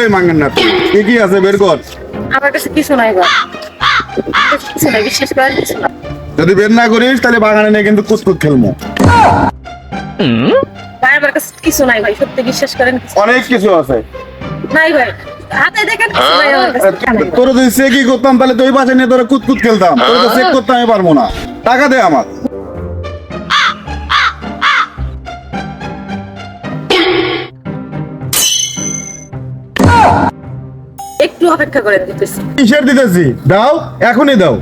কথাই মাঙ্গেন না। কি কি আছে বের কর। আমার কাছে কিছু নাই গো, কিছু নাই, বিশ্বাস করেন কিছু না। যদি বের না করিস তাহলে বাগানে নিয়ে কিন্তু কুতকুত খেলবো। ভাই আমার কাছে কিছু নাই ভাই, সত্যি বিশ্বাস করেন কিছু অনেক কিছু আছে। নাই ভাই, হাতে দেখেন কিছু নাই আমার কাছে, টাকা নাই ভাই। তোর যদি চেকই করতাম তাহলে তুই পাশে নিয়ে তোরা কুতকুত খেলতাম। তোর তো চেক করতে আমি পারবো না। টাকা দে আমার। একটু অপেক্ষা করেন দিতেছি। কিসের দিতেছি? দাও, এখনই দাও।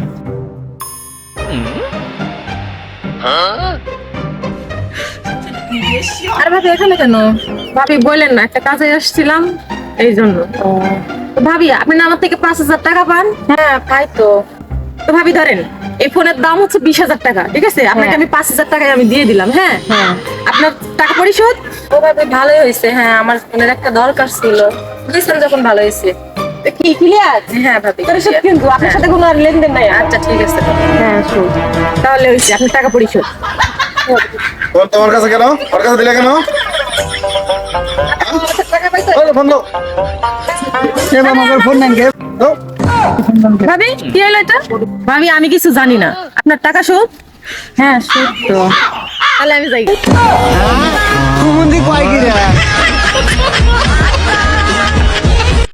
আর ভাবি এখানে কেন? ভাবি বললেন না একটা কাজে আসছিলাম এই জন্য। তো ভাবি আপনি না আমার থেকে 5,000 টাকা পান? হ্যাঁ পাই তো। তো ভাবি ধরেন এই ফোনের দাম হচ্ছে 20,000 টাকা, ঠিক আছে? আপনাকে আমি 5,000 টাকায় আমি দিয়ে দিলাম। হ্যাঁ আপনার টাকা পরিশোধ। ও ভাবি ভালোই হয়েছে, হ্যাঁ আমার ফোনের একটা দরকার ছিল, বুঝছেন যখন ভালো হয়েছে। কি ক্লিয়ার? হ্যাঁ ভাবি পরিশোধ, কিন্তু আপনার সাথে কোনো আর লেনদেন নাই। আচ্ছা ঠিক আছে, হ্যাঁ শুন তাহলে হয়েছে আপনার টাকা পরিশোধ। তোর তোমার কাছে কেন? ওর কাছে দিলে কেন? টাকা পাইতো ফোন দাও। আমাকে ফোন নেন কে? দাও। ভাবি কি হলো এটা? ভাবি আমি কিছু জানি না, আপনার টাকা শোধ। হ্যাঁ শোধ তো, তাহলে আমি যাই। কুমন্দি কয় কি রে?